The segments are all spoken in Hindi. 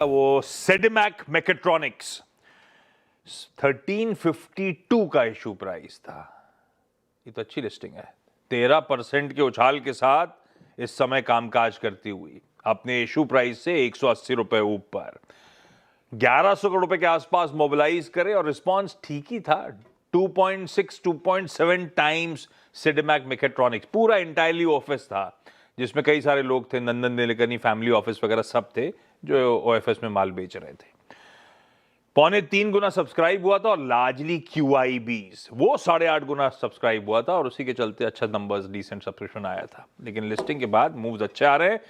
वो सेडिमैक मैकेट्रॉनिक्स 1352 का इशू प्राइस था। ये तो अच्छी लिस्टिंग है। 13% के उछाल के साथ इस समय कामकाज करती हुई अपने इशू प्राइस से 180 रुपए ऊपर 1100 करोड़ रुपए के आसपास मोबिलाइज करे और रिस्पांस ठीक ही था। 2.6 2.7 टाइम्स सिडेमैक मैकेट्रॉनिक्स पूरा इंटायरली ऑफिस था जिसमें कई सारे लोग थे, नंदन नीलेकनी फैमिली ऑफिस वगैरह सब थे जो ओएफएस में माल बेच रहे थे। 2.25 गुना सब्सक्राइब हुआ था और लार्जली क्यूआईबीज वो 8.5 गुना सब्सक्राइब हुआ था और उसी के चलते अच्छा नंबर्स, डिसेंट सब्सक्रिप्शन आया था। लेकिन लिस्टिंग के बाद मूव्स अच्छे आ रहे हैं।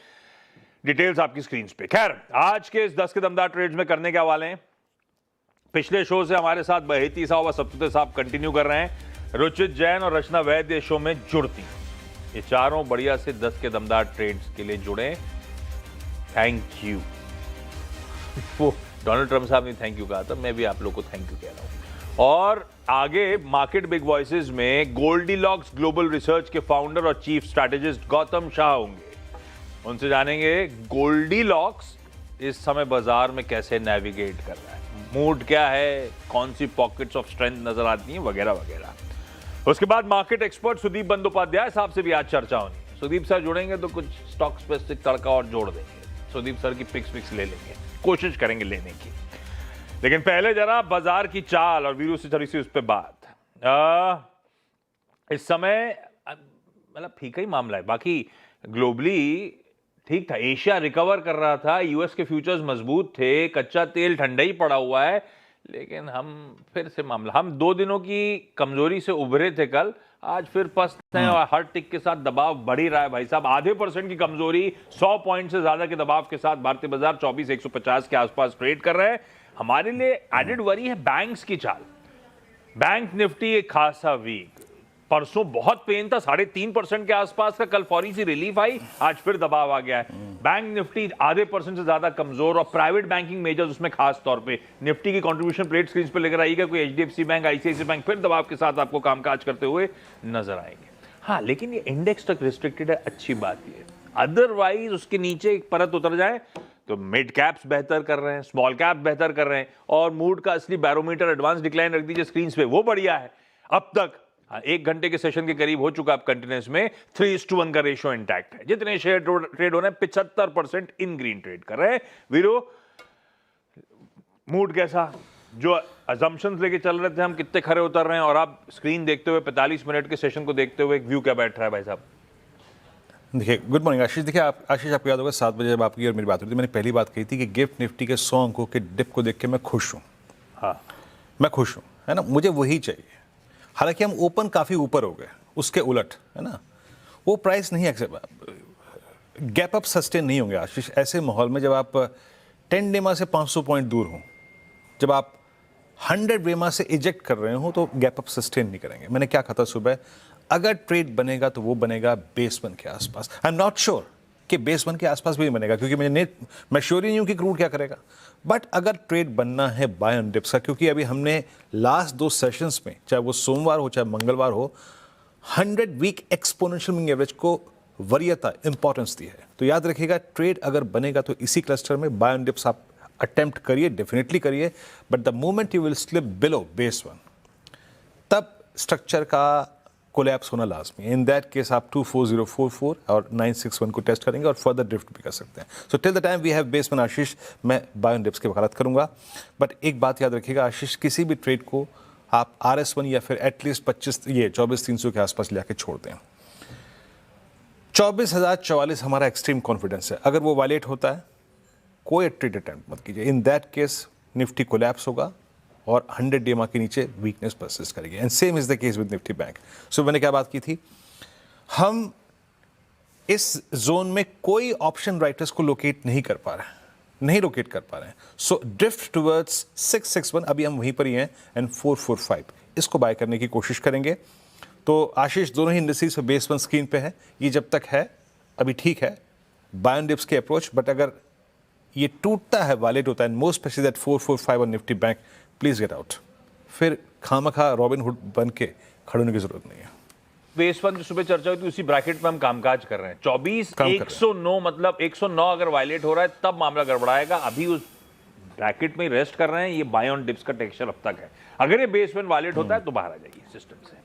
डिटेल्स आपकी स्क्रीन पे। खैर, आज के इस 10 के दमदार ट्रेड्स में करने क्या वाले हैं, पिछले शो से हमारे साथ बहेती साहब और सप्तते साहब कंटिन्यू कर रहे हैं। रुचित जैन और रचना वैद्य शो में जुड़ती, ये चारों बढ़िया से 10 के दमदार ट्रेड्स के लिए जुड़े। Thank you. वो डोनाल्ड ट्रंप साहब ने थैंक यू कहा था, मैं भी आप लोग को थैंक यू कह रहा हूं। और आगे मार्केट बिग वॉइसेस में गोल्डीलॉक्स ग्लोबल रिसर्च के फाउंडर और चीफ स्ट्रैटेजिस्ट गौतम शाह होंगे। उनसे जानेंगे गोल्डीलॉक्स इस समय बाजार में कैसे नेविगेट कर रहा है, मूड क्या है, कौन सी पॉकेट्स ऑफ स्ट्रेंथ नजर आती हैं, वगैरह वगैरह। उसके बाद मार्केट एक्सपर्ट सुदीप बंदोपाध्याय साहब से भी आज चर्चा होनी। सुदीप सर जुड़ेंगे तो कुछ स्टॉक स्पेसिफिक तड़का और जोड़ देंगे। सुदीप सर की पिक्स ले लेंगे, कोशिश करेंगे लेने की। लेकिन पहले जरा बाजार की चाल और वीरू से थोड़ी सी उस पर बात। इस समय मतलब फीका ही मामला है, बाकी ग्लोबली ठीक था। एशिया रिकवर कर रहा था, यूएस के फ्यूचर्स मजबूत थे, कच्चा तेल ठंडा ही पड़ा हुआ है। लेकिन हम फिर से मामला, हम 2 दिनों की कमजोरी से उभरे थे कल, आज फिर पस्त हैं और हर टिक के साथ दबाव बढ़ ही रहा है भाई साहब। आधे % की कमजोरी, 100 पॉइंट से ज्यादा के दबाव के साथ भारतीय बाजार 24,150 के आसपास ट्रेड कर रहे हैं। हमारे लिए एडेड वरी है बैंक्स की चाल। बैंक निफ्टी एक खासा वीक, परसों बहुत पेन था, 3.5% के आसपास का कल फौरी सी रिलीफ आई, आज फिर दबाव आ गया है। बैंक निफ्टी आधे % से ज्यादा कमजोर और प्राइवेट बैंकिंग मेजर्स उसमें खास तौर पे निफ्टी की कंट्रीब्यूशन प्लेट स्क्रीन पे लेकर आएगा। कोई एचडीएफसी बैंक, आईसीआईसी बैंक फिर दबाव के साथ आपको कामकाज करते हुए नजर आएंगे। हाँ, लेकिन ये इंडेक्स तक रिस्ट्रिक्टेड है, अच्छी बात ये। अदरवाइज उसके नीचे एक परत उतर जाए तो मिड कैप्स बेहतर कर रहे हैं, स्मॉल कैप बेहतर कर रहे हैं और मूड का असली बैरोमीटर एडवांस डिक्लाइन रख दीजिए स्क्रीन पे, वो बढ़िया है। अब तक 1 घंटे के सेशन के करीब हो चुका, अब कंटिन्यूस में 3:1 का रेशियो इंटैक्ट है। जितने शेयर ट्रेड हो रहे हैं 75% इन ग्रीन ट्रेड कर रहे हैं। वीरो, मूड कैसा? जो अजम्पशंस लेके चल रहे थे हम, कितने खरे उतर रहे हैं? और आप स्क्रीन देखते हुए 45 मिनट के सेशन को देखते हुए एक व्यू क्या बैठ रहा है भाई साहब? देखिए, गुड मॉर्निंग आशीष। देखिए आशीष, आपको याद होगा 7 बजे जब आपकी और मेरी बात हुई थी, मैंने पहली बात कही थी कि गिफ्ट निफ्टी के 100 अंकों के डिप को देख के मैं खुश हूँ। हाँ, मैं खुश हूँ, है ना, मुझे वही चाहिए। हालांकि हम ओपन काफ़ी ऊपर हो गए, उसके उलट, है ना, वो प्राइस नहीं एक्सेप्ट, गैप अप सस्टेन नहीं होंगे आशीष। ऐसे माहौल में जब आप 10 डेमा से 500 पॉइंट दूर हो, जब आप 100 डेमा से इजेक्ट कर रहे हो, तो गैप अप सस्टेन नहीं करेंगे। मैंने क्या कहा था सुबह, अगर ट्रेड बनेगा तो वो बनेगा बेस 1 के आसपास। आई एम नॉट श्योर कि बेस 1 के आसपास भी बनेगा, क्योंकि मैं श्योर ही नहीं हूँ कि क्रूड क्या करेगा। बट अगर ट्रेड बनना है बाय ऑन डिप्स का, क्योंकि अभी हमने लास्ट 2 सेशंस में, चाहे वो सोमवार हो चाहे मंगलवार हो, 100 वीक एक्सपोनेंशियल मूविंग एवरेज को वरीयता, इंपॉर्टेंस दी है। तो याद रखिएगा, ट्रेड अगर बनेगा तो इसी क्लस्टर में बाय ऑन डिप्स आप अटेम्प्ट करिए, डेफिनेटली करिए। But the moment you will slip below base 1, तब स्ट्रक्चर का कोलैप्स होना लाजमी है। इन दैट केस आप 24044 और 961 को टेस्ट करेंगे और फर्दर ड्रिफ्ट भी कर सकते हैं। So till the time we have base 1 Ashish, मैं बाय ऑन डिप्स की वकालत करूंगा। बट एक बात याद रखिएगा आशीष, किसी भी ट्रेड को आप RS1 या फिर एटलीस्ट 24,300 के आसपास ले आके छोड़ दें। 24,044 हमारा एक्सट्रीम कॉन्फिडेंस है। अगर वो वायलेट होता है, कोई ट्रेड अटेम्प्ट मत कीजिए। In that case Nifty collapse होगा और 100 डेमा के नीचे वीकनेस परसिस्ट करेगी। And same is the case with Nifty bank. So मैंने क्या बात की थी, हम इस जोन में कोई ऑप्शन राइटर्स को लोकेट नहीं कर पा रहे हैं, सो ड्रिफ्ट टुवर्ड्स 661, अभी हम वहीं पर ही हैं, एंड 445 इसको बाय करने की कोशिश करेंगे। तो आशीष, दोनों ही इंडस्ट्रीज पे बेस 1 स्क्रीन पे है। ये जब तक है अभी ठीक है, बाय ऑन डिप्स की अप्रोच। बट अगर ये टूटता है, वालेट होता है, मोस्ट स्पेशली दैट 445 और Nifty bank, please get out. फिर खामखा रॉबिन हुड बन के खड़े होने की जरूरत नहीं है। बेस 1 की सुबह चर्चा हुई थी, उसी ब्रैकेट में हम कामकाज कर रहे हैं। 24,109 मतलब 109 अगर वायलेट हो रहा है तब मामला गड़बड़ाएगा। अभी उस ब्रैकेट में रेस्ट कर रहे हैं, ये बाय ऑन डिप्स का टेक्सचर अब तक है। अगर ये बेस वन वॉलेट होता है तो बाहर आ जाइए सिस्टम से।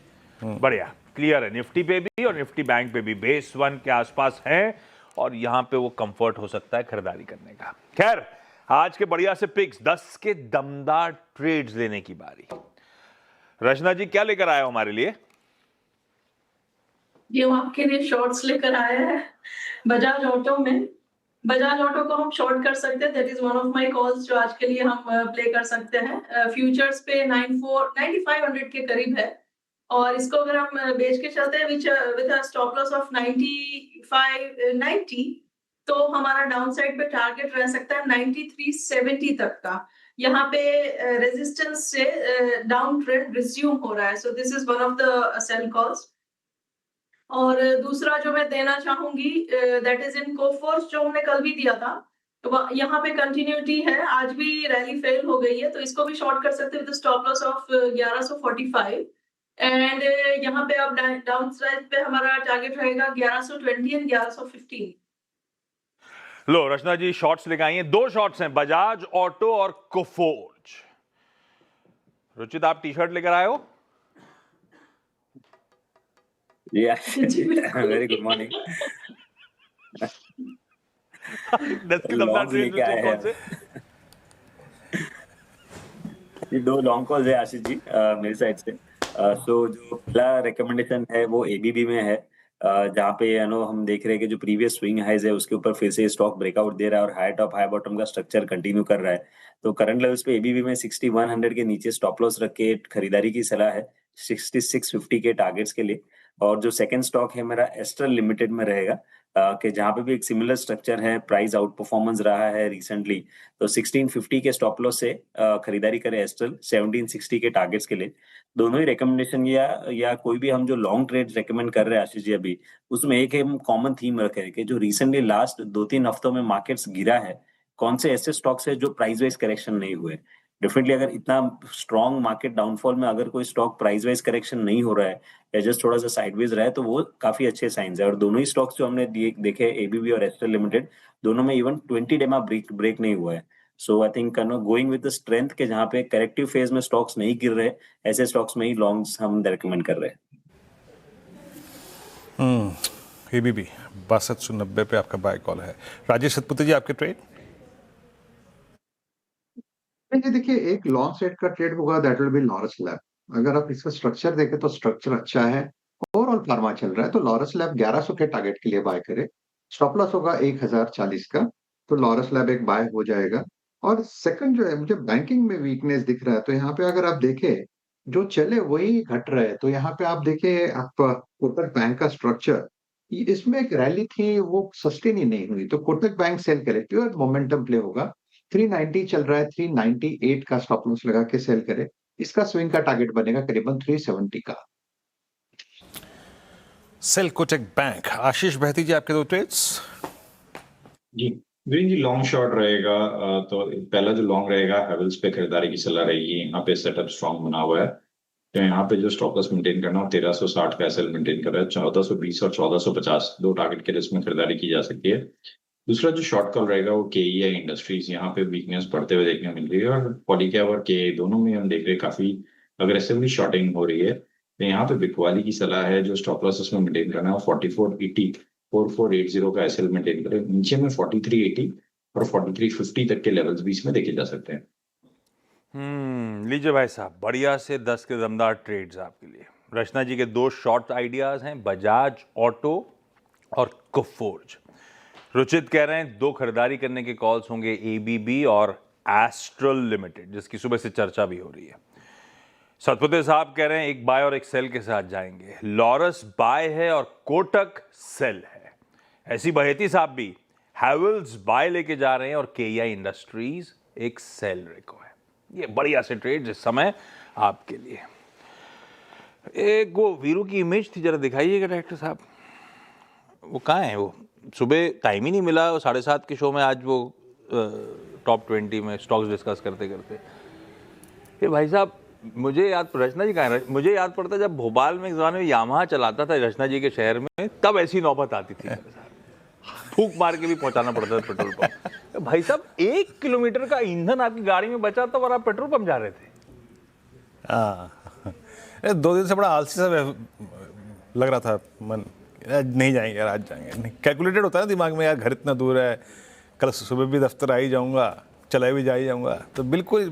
बढ़िया क्लियर है, निफ्टी पे भी और निफ्टी बैंक पे भी बेस वन के आसपास है और यहां पे वो कंफर्ट हो सकता है खरीदारी करने का। खैर आज के बढ़िया से पिक्स, 10 के दमदार ट्रेड्स लेने की बारी। रचना जी क्या लेकर आए हो हमारे लिए? ये हम आपके लिए शॉर्ट्स लेकर आए हैं बजाज ऑटो में। बजाज ऑटो को हम शॉर्ट कर सकते हैं, that is one of my calls जो आज के लिए हम प्ले कर सकते हैं। फ्यूचर्स पे 9500 के करीब है और इसको अगर हम बेच के चलते हैं with a stop loss of 90 तो हमारा डाउन साइड पे टारगेट रह सकता है 9370 तक का। यहाँ पे रेजिस्टेंस से डाउन ट्रेंड रिज्यूम हो रहा है, so this is one of the sell calls. और दूसरा जो मैं देना चाहूंगी दैट इज इन कोफोर्स, जो हमने कल भी दिया था, तो यहाँ पे कंटिन्यूटी है, आज भी रैली फेल हो गई है तो इसको भी शॉर्ट कर सकते हैं with stop loss of 1145 and यहाँ पे अब डाउन साइड पे हमारा टारगेट रहेगा 1120 and 1115। Low Rachna ji shorts लेकर आई हैं, 2 शॉर्ट्स हैं, बजाज ऑटो और कोफोर्ज। रुचित आप टी शर्ट लेकर आए हो? Very good morning. 10 के दमदार ट्रेड्स में कौन से? ये 2 लॉन्ग कॉल्स है आशीष जी मेरी साइड से। सो जो पहला रिकमेंडेशन है वो एबीबी में है, जहाँ पे हम देख रहे हैं कि जो प्रीवियस स्विंग हाइज है उसके ऊपर फिर से स्टॉक ब्रेकआउट दे रहा है और हाई टॉप हाई बॉटम का स्ट्रक्चर कंटिन्यू कर रहा है। तो करंट लेवल्स पे एबीबी में 6100 के नीचे स्टॉप लॉस रख के खरीदारी की सलाह है 6650 के टारगेट्स के लिए। और जो सेकंड स्टॉक है मेरा एस्ट्रल लिमिटेड में रहेगा, कि जहाँ पे भी एक सिमिलर स्ट्रक्चर है, प्राइस आउट परफॉर्मेंस रहा है रिसेंटली, तो 1650 के स्टॉप लॉस से खरीदारी करें एस्ट्रल 1760 के टारगेट्स के लिए। दोनों ही रिकमेंडेशन या कोई भी हम जो लॉन्ग ट्रेड रेकमेंड कर रहे हैं आशीष जी अभी, उसमें एक हम कॉमन थीम रखे हैं कि जो रिसेंटली लास्ट 2-3 हफ्तों में मार्केट्स गिरा है, कौन से ऐसे स्टॉक्स है जो प्राइस वाइज करेक्शन नहीं हुए। डेफिनेटली अगर इतना स्ट्रॉन्ग मार्केट डाउनफॉल में अगर कोई स्टॉक प्राइस वाइज करेक्शन नहीं हो रहा है या जस्ट थोड़ा सा साइडवेज रहा है तो वो काफी अच्छे साइंस है। और दोनों ही स्टॉक्स जो हमने देखे एबीबी और एस्ट्रल लिमिटेड, दोनों में इवन 20 डे ब्रेक नहीं हुआ है। So I think going with the strength के जहाँ पे करेक्टिव फेज में स्टॉक्स नहीं गिर रहे, ऐसे स्टॉक्स में ही लॉन्ग्स हम रेकमेंड कर रहे हैं। एबीबी 6290 पे आपका बाय कॉल है। राजेश सतपुते जी आपके ट्रेड? देखिए एक लॉन्ग सेट का ट्रेड होगा, that will be Laurus lab. अगर आप इसका स्ट्रक्चर देखें तो स्ट्रक्चर अच्छा है, ओवरऑल फार्मा चल रहा है, तो लॉरस लैब 1100 के टारगेट के लिए बाय करें। स्टॉप लॉस होगा 1040 का, तो लॉरस लैब एक बाय हो जाएगा। और सेकंड जो है, मुझे बैंकिंग में वीकनेस दिख रहा है, तो यहाँ पे अगर आप देखें जो चले वही घट रहे हैं। तो यहाँ पे आप देखें आप कोटक बैंक का स्ट्रक्चर, इसमें एक रैली थी वो सस्टेन ही नहीं हुई, तो कोटक बैंक सेल करे, प्योर मोमेंटम प्ले होगा। 390 चल रहा है, 398 का स्टॉप लॉस लगा के सेल करे। इसका स्विंग का टारगेट बनेगा करीबन 370 का। Cell Kotak bank. आशीष बहती जी आपके 2 ट्रेड्स? जी वीरेंद्र जी लॉन्ग शॉर्ट रहेगा, तो पहला जो लॉन्ग रहेगा हैवेल्स पे खरीदारी की सलाह रहेगी। यहाँ पे सेटअप स्ट्रॉन्ग बना हुआ है, तो यहाँ पे जो स्टॉप लॉस मेंटेन करना हो 1360 का एसएल मेंटेन कर रहा है। 1420 और 1450 2 टारगेट के रिस्क में खरीदारी की जा सकती है। दूसरा जो शॉर्ट कॉल रहेगा वो केईआई इंडस्ट्रीज, यहाँ पे वीकनेस बढ़ते हुए देखने मिल रही है और पॉलीकैब और केईआई दोनों में हम देख रहे हैं काफी अग्रेसिवली शॉर्टिंग हो रही है। तो यहाँ पे बिकवाली की सलाह है, जो स्टॉप लॉस में मेंटेन करना है 4480 का एसएल मेंटेन करें। नीचे में 4380 और 4350 तक के लेवल्स भी इसमें देखे जा सकते हैं। लीजिए भाई साहब, बढ़िया से 10 के दमदार ट्रेड्स आपके लिए। रचना जी के 2 शॉर्ट आइडियाज हैं, बजाज ऑटो और कोफोर्ज। रुचित कह रहे हैं 2 खरीदारी करने के कॉल्स होंगे, एबीबी और एस्ट्रल लिमिटेड, जिसकी सुबह से चर्चा भी हो रही है। सतपुते साहब कह रहे हैं 1 बाय और 1 सेल के साथ जाएंगे। लॉरस बाय है और कोटक सेल है। ऐसी बहेती साहब भी हैवेल्स बाय लेके जा रहे हैं और केईआई इंडस्ट्रीज एक सेल रेको है। ये बढ़िया से ट्रेड इस समय आपके लिए। एक वो वीरू की इमेज थी, जरा दिखाइएगा डायरेक्टर साहब, वो कहाँ है? वो सुबह टाइम ही नहीं मिला, 7:30 के शो में आज वो टॉप 20 में स्टॉक्स डिस्कस करते करते। ये भाई साहब मुझे याद, रचना जी कहाँ है? मुझे याद पड़ता जब भोपाल में एक ज़माने में यामाहा चलाता था रचना जी के शहर में, तब ऐसी नौबत आती थी। फूंक मार के भी पहुंचाना पड़ता था पेट्रोल पंप। भाई साहब 1 किलोमीटर का ईंधन आपकी गाड़ी में बचा था और आप पेट्रोल पंप जा रहे थे। हाँ, 2 दिन से बड़ा आलसी सा लग रहा था मन, नहीं जाएंगे यार, आज जाएंगे। कैलकुलेटेड होता है ना दिमाग में, यार घर इतना दूर है, कल सुबह भी दफ्तर आ ही जाऊंगा, चला भी जा ही जाऊंगा, तो बिल्कुल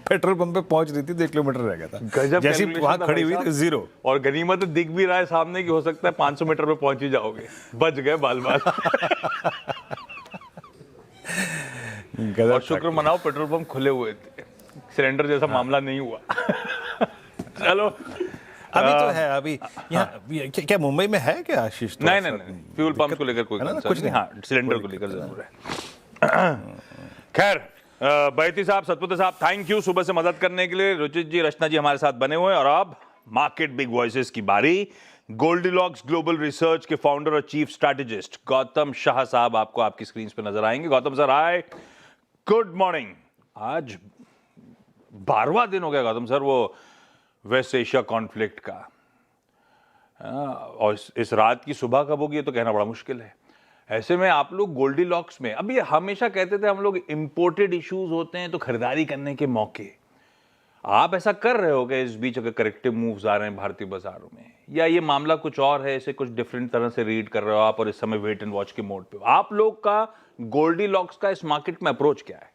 पेट्रोल पंप पे पहुंच रही थी तो 1 किलोमीटर रह गया था। गजब जैसी calculation वहां था खड़ी भाई हुई तो साहब। 0। और गनीमत दिख भी रहा है सामने की हो सकता है 500 मीटर पे पहुंच ही जाओगे, बच गए बाल बाल। और शुक्र मनाओ पेट्रोल पंप खुले हुए थे, सिलेंडर जैसा मामला नहीं हुआ। चलो अभी तो है, अभी यहाँ क्या मुंबई में है क्या आशीष? नहीं, फ्यूल पंप को लेकर कोई कुछ नहीं, हाँ सिलेंडर को लेकर जरूर है। खैर बैती साहब, सतपुत्र साहब, थैंक यू सुबह से मदद करने के लिए। रुचित जी, रचना जी हमारे साथ बने हुए हैं। और अब मार्केट बिग वॉइसेस की बारी। गोल्डीलॉक्स ग्लोबल रिसर्च के फाउंडर और चीफ स्ट्रैटेजिस्ट गौतम शाह साहब आपको आपकी स्क्रीन पे नजर आएंगे। गौतम सर, हाय, गुड मॉर्निंग। आज 12वां दिन हो गया गौतम सर वो वेस्ट एशिया कॉन्फ्लिक्ट का, और इस रात की सुबह कब होगी ये तो कहना बड़ा मुश्किल है। ऐसे में आप लोग गोल्डीलॉक्स में, अभी हमेशा कहते थे हम लोग इंपोर्टेड इश्यूज होते हैं तो खरीदारी करने के मौके, आप ऐसा कर रहे हो कि इस बीच अगर करेक्टिव मूव्स आ रहे हैं भारतीय बाजारों में, या ये मामला कुछ और है, इसे कुछ डिफरेंट तरह से रीड कर रहे हो आप और इस समय वेट एंड वॉच के मोड पे हो? आप लोग का गोल्डीलॉक्स का इस मार्केट में अप्रोच क्या है?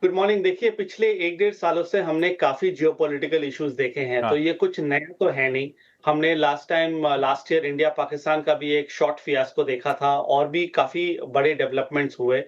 Good morning. देखिए, पिछले 1-1.5 सालों से हमने काफी जियोपॉलिटिकल इश्यूज देखे हैं, तो ये कुछ नया तो है नहीं। हमने लास्ट ईयर इंडिया पाकिस्तान का भी एक शॉर्ट फियास्को देखा था, और भी काफी बड़े डेवलपमेंट्स हुए।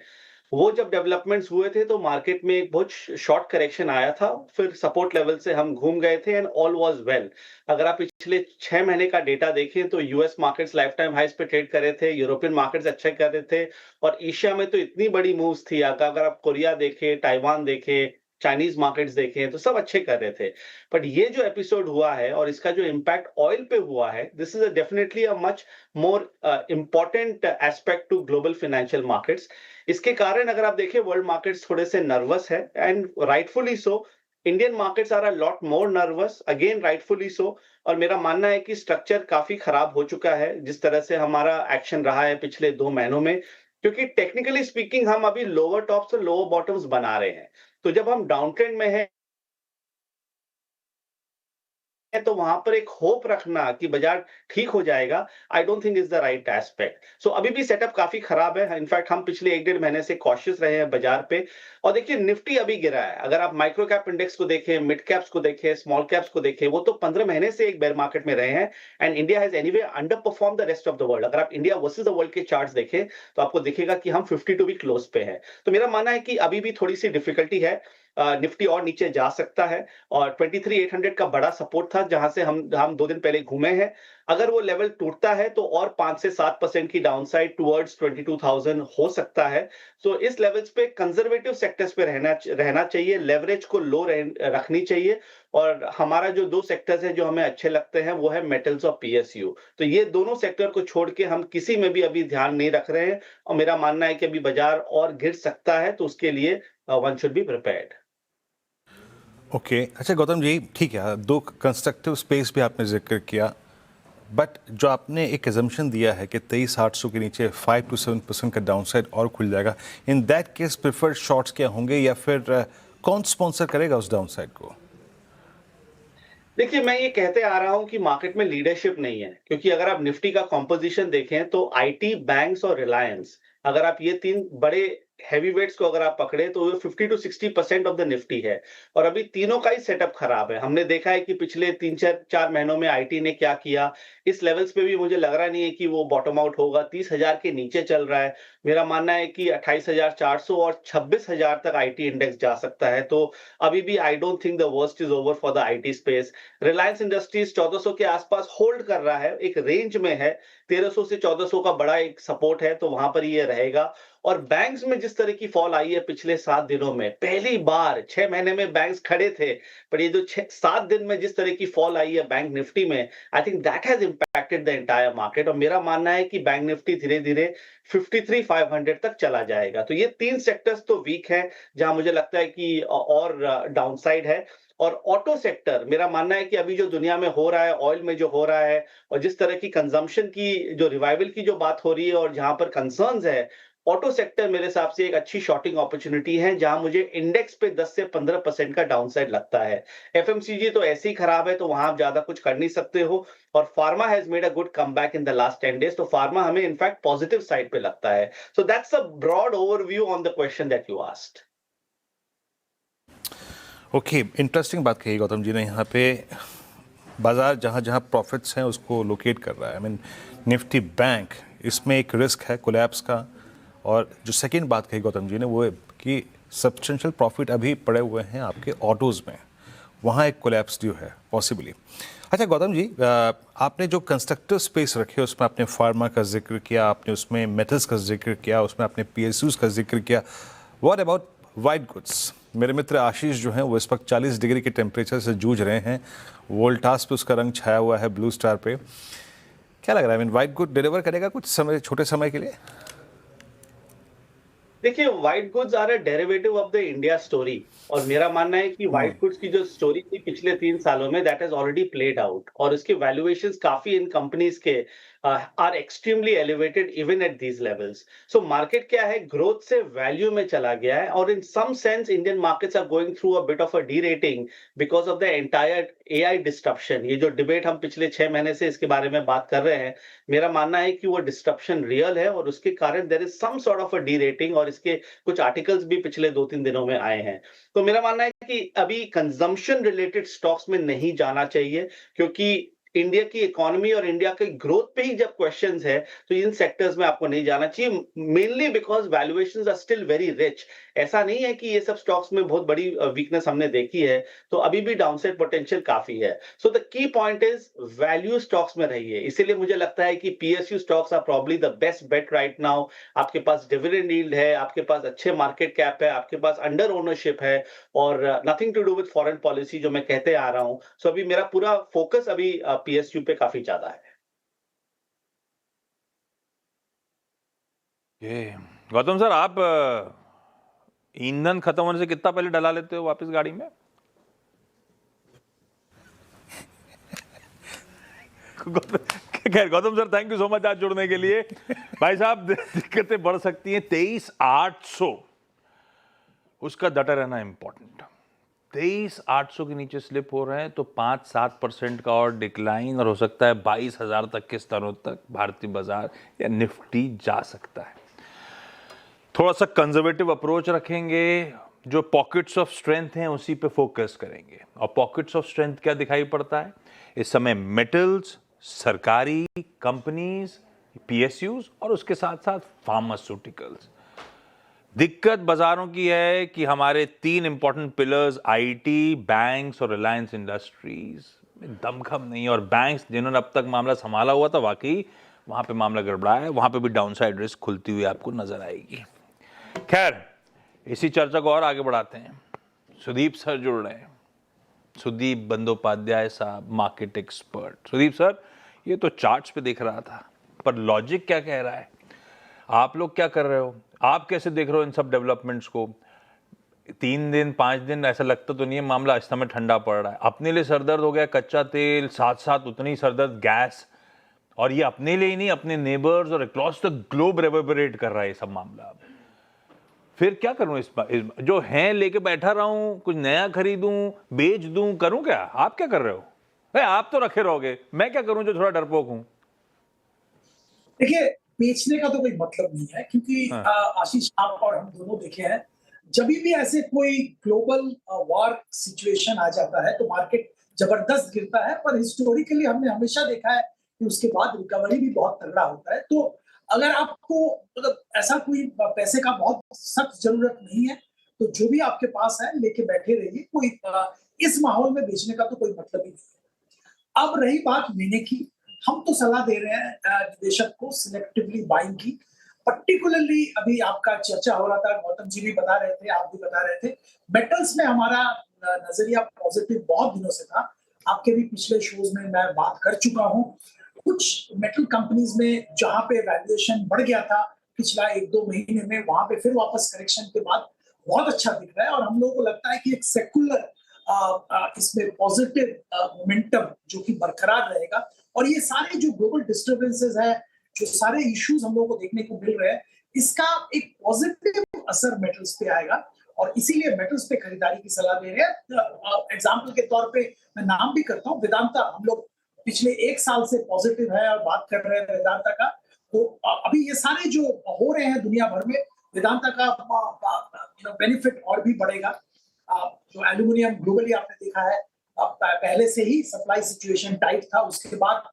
वो जब डेवलपमेंट्स हुए थे तो मार्केट में एक बहुत शॉर्ट करेक्शन आया था, फिर सपोर्ट लेवल से हम घूम गए थे एंड ऑल वाज वेल। अगर आप पिछले 6 महीने का डेटा देखें तो यूएस मार्केट्स लाइफ टाइम हाइस पे ट्रेड कर रहे थे, यूरोपियन मार्केट्स अच्छे कर रहे थे, और एशिया में तो इतनी बड़ी मूव्स थी। अगर आप कोरिया देखें, ताइवान देखें, चाइनीज मार्केट्स देखें, तो सब अच्छे कर रहे थे। बट ये जो एपिसोड हुआ है और इसका जो इम्पैक्ट ऑयल पे हुआ है, this is definitely a much more important aspect to global financial markets. इसके कारण अगर आप देखें, वर्ल्ड मार्केट्स थोड़े से नर्वस है, and rightfully so. Indian markets are a lot more nervous, again rightfully so. और मेरा मानना है कि स्ट्रक्चर काफी खराब हो चुका है जिस तरह से हमारा एक्शन रहा है पिछले 2 महीनों में, क्योंकि टेक्निकली स्पीकिंग हम अभी लोअर टॉप्स और लोअर बॉटम्स बना रहे हैं। तो जब हम डाउन ट्रेंड में है तो वहां पर एक होप रखना कि बाजार ठीक हो जाएगा, I don't think is the right aspect. So अभी भी सेटअप काफी खराब है। इनफैक्ट हम पिछले 1-1.5 महीने से कॉशियस रहे हैं बाजार पे। और देखिए, निफ्टी अभी गिरा है। अगर आप माइक्रो कैप इंडेक्स को देखें, मिड कैप्स को देखें, स्मॉल कैप्स को देखें, वो तो 15 महीने से एक बेयर मार्केट में रहे हैं, and India has anyway under perform the rest of the world. अगर आप इंडिया वर्सेस द वर्ल्ड के चार्ट्स देखें तो आपको दिखेगा कि हम 52 वीक क्लोज पे हैं। तो मेरा मानना है कि अभी भी थोड़ी सी डिफिकल्टी है, निफ्टी और नीचे जा सकता है। और 23,800 का बड़ा सपोर्ट था जहां से हम 2 दिन पहले घूमे हैं। अगर वो लेवल टूटता है तो और 5 से 7% की डाउनसाइड टुवर्ड्स 22,000 हो सकता है। तो इस लेवल्स पे कंजर्वेटिव सेक्टर्स पे रहना चाहिए, लेवरेज को लो रखनी चाहिए। और हमारा जो 2 सेक्टर्स हैं जो हमें अच्छे लगते हैं वो है मेटल्स और पीएसयू। तो ये दोनों सेक्टर को छोड़ के हम किसी में भी अभी ध्यान नहीं रख रहे हैं, और मेरा मानना है कि अभी बाजार और गिर सकता है, तो उसके लिए one should be prepared. Okay, अच्छा गौतम जी, ठीक है, 2 कंस्ट्रक्टिव स्पेस भी आपने जिक्र किया, बट जो आपने एक एजम्पशन दिया है कि 23,800 के नीचे 5 to 7% का डाउनसाइड और खुल जाएगा, इन दैट केस प्रेफर्ड शॉर्ट्स क्या होंगे, या फिर कौन स्पॉन्सर करेगा उस डाउनसाइड को? देखिए, मैं ये कहते आ रहा हूं कि मार्केट में लीडरशिप नहीं है, क्योंकि अगर आप निफ्टी का कॉम्पोजिशन देखें तो आईटी, बैंक्स और रिलायंस, अगर आप ये 3 बड़े हैवीवेट्स को अगर आप पकड़े तो वो 50 to 60% ऑफ द निफ्टी है। और अभी तीनों का ही सेटअप खराब है। हमने देखा है कि पिछले 3-4 महीनों में आईटी ने क्या किया। इस लेवल्स पे भी मुझे लग रहा नहीं है कि वो बॉटम आउट होगा। 30,000 के नीचे चल रहा है। मेरा मानना है कि 28,400 और 26,000 तक आईटी इंडेक्स जा सकता है। तो अभी भी आई don't think the worst is over for the IT space. Reliance industries 1400 के आसपास होल्ड कर रहा है, एक रेंज में है। 1300 से 1400 का बड़ा एक सपोर्ट है, तो वहां पर ये रहेगा। और बैंक्स में जिस तरह की फॉल आई है पिछले 7 दिनों में, पहली बार 6 महीने में बैंक्स खड़े थे, पर ये जो 7 दिन में जिस तरह की फॉल आई है बैंक निफ्टी में, I think that has impacted the entire market. और मेरा मानना है कि बैंक निफ्टी धीरे धीरे 53 S&P 500 तक चला जाएगा। तो ये 3 सेक्टर्स तो वीक हैं, जहां मुझे लगता है कि और डाउनसाइड है। और ऑटो सेक्टर, मेरा मानना है कि अभी जो दुनिया में हो रहा है, ऑयल में जो हो रहा है और जिस तरह की कंजम्पशन की जो रिवाइवल की जो बात हो रही है और जहां पर कंसर्न्स है, ऑटो सेक्टर मेरे हिसाब से एक अच्छी शॉर्टिंग अपॉर्चुनिटी है, जहां मुझे इंडेक्स पे 10 से 15% का डाउनसाइड लगता है। एफएमसीजी तो ऐसे ही खराब है, तो वहां आप ज्यादा कुछ कर नहीं सकते हो। और pharma has made a good comeback in the last 10 days, तो फार्मा हमें इनफैक्ट पॉजिटिव साइड पे लगता है। So that's a broad overview on the question that you asked. Okay, interesting बात कही गौतम जी ने। यहाँ पे बाजार जहाँ जहाँ प्रॉफिट्स हैं उसको लोकेट कर रहा है। आई मीन निफ्टी बैंक, इसमें एक रिस्क है कोलैप्स का। और जो सेकंड बात कही गौतम जी ने वो है कि सब्सटेंशियल प्रॉफिट अभी पड़े हुए हैं आपके ऑटोज़ में, वहाँ एक कोलैप्स ड्यू है पॉसिबली। अच्छा गौतम जी, आपने जो कंस्ट्रक्टिव स्पेस रखे उसमें आपने फार्मा का जिक्र किया, आपने उसमें मेटल्स का जिक्र किया, उसमें आपने PSUs का जिक्र किया। What about white goods? मेरे मित्र आशीष जो हैं वो इस वक्त 40 डिग्री के टेम्परेचर से जूझ रहे हैं। वोल्टास पे उसका रंग छाया हुआ है, ब्लू स्टार पे। क्या लग रहा है, I mean white good deliver करेगा कुछ समय, छोटे समय के लिए? देखिए, white goods are a derivative of the India story, और मेरा मानना है कि व्हाइट गुड्स की जो स्टोरी थी पिछले 3 सालों में, that has already played out, और इसके वैल्यूएशंस काफी इन कंपनीज के are extremely elevated even at these levels. So market क्या है, ग्रोथ से वैल्यू में चला गया है, और in some sense Indian markets are going through a bit of a de-rating because of the entire AI disruption. ये जो डिबेट हम पिछले 6 महीने से इसके बारे में बात कर रहे हैं, मेरा मानना है कि वो डिस्ट्रप्शन रियल है, और उसके कारण there is some sort of a derating, और इसके कुछ आर्टिकल्स भी पिछले 2-3 दिनों में आए हैं। तो मेरा मानना है कि अभी कंजम्पशन रिलेटेड स्टॉक्स में नहीं जाना चाहिए, क्योंकि इंडिया की इकोनॉमी और इंडिया की ग्रोथ पे ही जब क्वेश्चंस है, तो इन सेक्टर्स में आपको नहीं जाना चाहिए, mainly because valuations are still very rich. ऐसा नहीं है कि ये सब स्टॉक्स में बहुत बड़ी वीकनेस हमने देखी है, तो अभी भी डाउनसाइड पोटेंशियल काफी है। So the key point is value stocks में रहिए। इसीलिए मुझे लगता है कि PSU stocks are probably the best bet right now. आपके पास डिविडेंड यील्ड है, आपके पास अच्छे मार्केट कैप है, आपके पास अंडर ओनरशिप है, और nothing to do with foreign policy जो मैं कहते आ रहा हूं। सो अभी मेरा पूरा फोकस अभी पीएसयू पे काफी ज्यादा है। गौतम सर, आप ईंधन खत्म होने से कितना पहले डला लेते हो वापस गाड़ी में? खैर Gautam sir, thank you so much आज जुड़ने के लिए। भाई साहब, दिक्कतें बढ़ सकती हैं। 23,800 उसका डटा रहना इंपॉर्टेंट। 23,800 के नीचे स्लिप हो रहे हैं तो 5-7% का और डिक्लाइन, और हो सकता है 22,000 तक के स्तरों तक भारतीय बाजार या निफ्टी जा सकता है। थोड़ा सा कंजर्वेटिव अप्रोच रखेंगे, जो पॉकेट्स ऑफ स्ट्रेंथ हैं उसी पे फोकस करेंगे। और पॉकेट्स ऑफ स्ट्रेंथ क्या दिखाई पड़ता है इस समय? मेटल्स, सरकारी कंपनीज, PSUs, और उसके साथ साथ फार्मास्यूटिकल्स। दिक्कत बाजारों की है कि हमारे 3 इंपॉर्टेंट पिलर्स आईटी, बैंक्स और रिलायंस इंडस्ट्रीज में दमखम नहीं है। और बैंक्स जिन्होंने अब तक मामला संभाला हुआ था, वाकई वहां पे मामला गड़बड़ा है, वहां पे भी डाउनसाइड रिस्क खुलती हुई आपको नजर आएगी। खैर, इसी चर्चा को और आगे बढ़ाते हैं। सुदीप सर जुड़ रहे हैं। सुदीप बंदोपाध्याय साहब, मार्केट एक्सपर्ट। सुदीप सर, ये तो चार्ट्स पे देख रहा था, पर लॉजिक क्या कह रहा है? आप लोग क्या कर रहे हो? आप कैसे देख रहे हो इन सब डेवलपमेंट्स को? 3 दिन 5 दिन ऐसा लगता तो नहीं है मामला इस समय ठंडा पड़ रहा है। अपने लिए सरदर्द हो गया कच्चा तेल, साथ साथ उतनी सरदर्द गैस, और ये अपने लिए ही नहीं, अपने नेबर्स और अक्रॉस द ग्लोब रेवर्बरेट कर रहा है ये सब मामला। फिर क्या करूं? इस जो है लेके बैठा रहा हूं, कुछ नया खरीदूं, बेच दूं, करूं क्या? आप क्या कर रहे हो? आप तो रखे रहोगे, मैं क्या करूं जो थोड़ा डरपोक हूं? देखिए, बेचने का तो कोई मतलब नहीं है, क्योंकि आशीष, आप और हम दोनों देखे हैं, जब भी ऐसे कोई ग्लोबल वॉर सिचुएशन आ जाता है तो मार्केट जबरदस्त गिरता है, पर हिस्टोरिकली हमने हमेशा देखा है कि उसके बाद रिकवरी भी बहुत तगड़ा होता है। तो अगर आपको मतलब ऐसा कोई पैसे का बहुत सख्त जरूरत नहीं है, तो जो भी आपके पास है लेके बैठे रहिए। कोई इस माहौल में बेचने का तो कोई मतलब ही नहीं है। अब रही बात लेने की, हम तो सलाह दे रहे हैं निवेशक को सिलेक्टिवली बाइंग की। पर्टिकुलरली अभी आपका चर्चा हो रहा था, गौतम जी भी बता रहे थे, आप भी बता रहे थे, मेटल्स में हमारा नजरिया पॉजिटिव बहुत दिनों से था। आपके भी पिछले शोज में मैं बात कर चुका हूं। कुछ मेटल कंपनीज में जहां पे वैल्यूएशन बढ़ गया था, पिछला 1-2 महीने में वहां पे फिर वापस करेक्शन के बाद बहुत अच्छा दिख रहा है और हम लोगों को लगता है कि एक सेकुलर इसमें पॉजिटिव मोमेंटम जो कि बरकरार रहेगा और ये सारे जो ग्लोबल डिस्टर्बेंसेस है, जो सारे इश्यूज हम लोगों को देखने को मिल रहे हैं, इसका एक पॉजिटिव असर मेटल्स पे आएगा और इसीलिए मेटल्स पे खरीदारी की सलाह दे रहे हैं। एग्जाम्पल के तौर पे मैं नाम भी करता हूँ वेदांता, हम लोग पिछले 1 साल से पॉजिटिव है और बात कर रहे हैं वेदांता का। तो अभी ये सारे जो हो रहे हैं दुनिया भर में, वेदांता का बेनिफिट और भी बढ़ेगा। जो एल्यूमिनियम ग्लोबली आपने देखा है पहले से ही सप्लाई सिचुएशन टाइट था, उसके बाद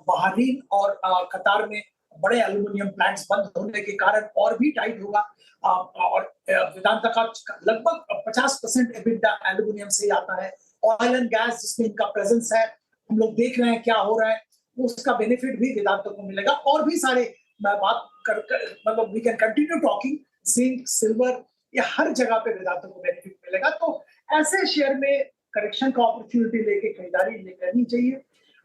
बहरीन और कतार में बड़े एल्यूमिनियम प्लांट्स बंद होने के कारण और भी टाइट होगा और वेदांता का लगभग 50% एबिटा एल्यूमिनियम से आता है। ऑयल एंड गैस जिसमें इनका प्रेजेंस है, हम लोग देख रहे हैं क्या हो रहा है, उसका बेनिफिट भी वेदांता को मिलेगा। और भी सारे मैं बात कर मतलब we can continue talking, zinc, silver, ये हर जगह पे वेदांता को बेनिफिट मिलेगा। तो ऐसे शेयर में करेक्शन का अपॉर्चुनिटी लेके खरीदारी करनी चाहिए।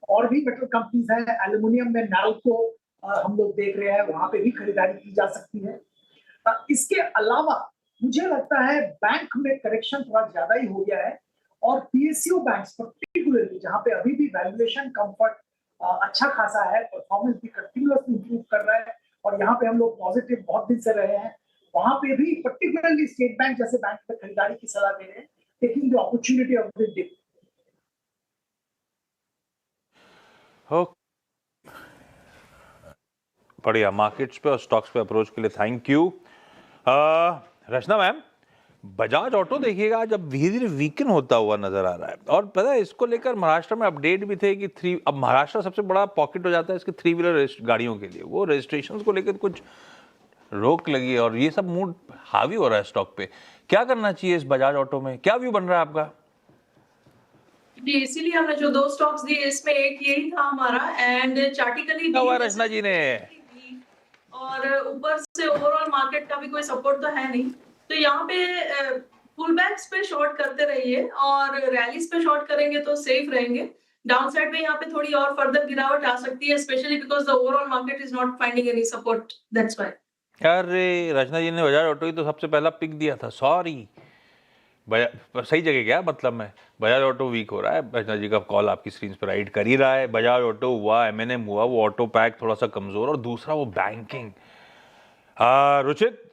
और भी मेटल कंपनीज हैं, एल्यूमिनियम में नैल्को हम लोग देख रहे हैं, वहां पे भी खरीदारी की जा सकती है। इसके अलावा मुझे लगता है बैंक में करेक्शन थोड़ा ज्यादा ही हो गया है और पीएसयू बैंक्स पर्टिकुलरली जहां पे अभी भी वैल्यूएशन कंफर्ट अच्छा खासा है, परफॉर्मेंस भी कंटिन्यूअसली इंप्रूव कर रहा है और यहाँ पे हम लोग पॉजिटिव बहुत दिन से रहे हैं, वहां पे भी पर्टिकुलरली स्टेट बैंक जैसे बैंक में खरीदारी की सलाह दे रहे हैं, taking the opportunity of the day. बढ़िया, मार्केट्स पे और स्टॉक्स पे अप्रोच के लिए thank you. Rachna ma'am, Bajaj auto देखिएगा जब धीरे धीरे वीकन होता हुआ नजर आ रहा है और पता है इसको लेकर महाराष्ट्र में अपडेट भी थे कि अब महाराष्ट्र सबसे बड़ा पॉकेट हो जाता है इसके 3 व्हीलर गाड़ियों के लिए, वो रजिस्ट्रेशन को लेकर कुछ रोक लगी है और ये सब मूड हावी हो रहा है स्टॉक पे। क्या करना चाहिए इस बजाज ऑटो में, क्या व्यू बन रहा है आपका? जी, इसीलिए हमने जो 2 स्टॉक्स दिए इसमें एक यही था हमारा एंड चार्टिकली रचना जी ने और ऊपर से ओवरऑल मार्केट का भी कोई सपोर्ट तो है नहीं, तो यहाँ पे पुल बैक्स पे शॉर्ट करते रहिए और रैलीज पे शॉर्ट करेंगे तो सेफ रहेंगे। डाउन साइड पे यहाँ पे थोड़ी और फर्दर गिरावट आ सकती है, specially because the overall market is not finding any support, that's why. अरे रचना जी ने बजाज ऑटो ही तो सबसे पहला पिक दिया था, सॉरी। सही जगह क्या मतलब में बजाज ऑटो वीक हो रहा है, रचना जी का कॉल आपकी स्क्रीन पर राइड कर ही रहा है। बजाज ऑटो हुआ, एमएनएम हुआ, वो ऑटो पैक थोड़ा सा कमजोर और दूसरा वो बैंकिंग। रुचित,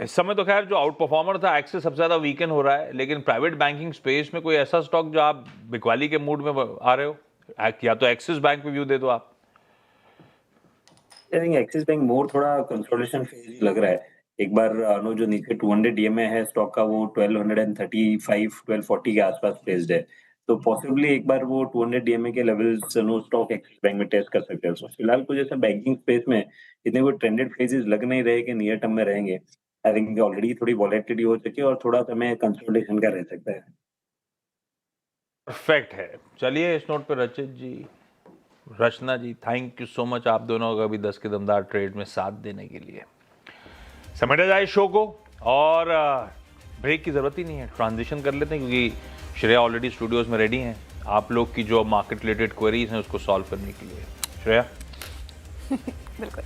इस समय तो खैर जो आउट परफॉर्मर था एक्सिस सबसे ज्यादा वीकन हो रहा है, लेकिन प्राइवेट बैंकिंग स्पेस में कोई ऐसा स्टॉक जो आप बिकवाली के मूड में आ रहे हो, या तो एक्सिस बैंक पे व्यू दे दो आप। आई थिंक एक्सिस बैंक मोर थोड़ा कंसोलिडेशन फेज लग रहा है। एक बार नो जो नीचे 200 डीएमए है स्टॉक का, वो 1235 1240 के आसपास प्लेस्ड है, तो पॉसिबली एक बार वो 200 डीएमए के levels no stock Axis bank में टेस्ट कर सकते हैं। फिलहाल कुछ ऐसा बैंकिंग स्पेस में इतने कोई ट्रेंडेड फेजेस लग नहीं रहे कि नियर टर्म में रहेंगे। आई थिंक ऑलरेडी थोड़ी वॉलेटिलिटी हो चुकी है और थोड़ा समय कंसोलिडेशन का रह सकता है। परफेक्ट है। चलिए इस नोट पे रचित जी, रचना जी, थैंक यू सो मच आप दोनों का भी 10 के दमदार ट्रेड में साथ देने के लिए। समेटा जाए शो को और ब्रेक की जरूरत ही नहीं है, ट्रांजिशन कर लेते हैं क्योंकि श्रेया ऑलरेडी स्टूडियोज में रेडी हैं आप लोग की जो मार्केट रिलेटेड क्वेरीज हैं उसको सॉल्व करने के लिए। श्रेया। बिल्कुल।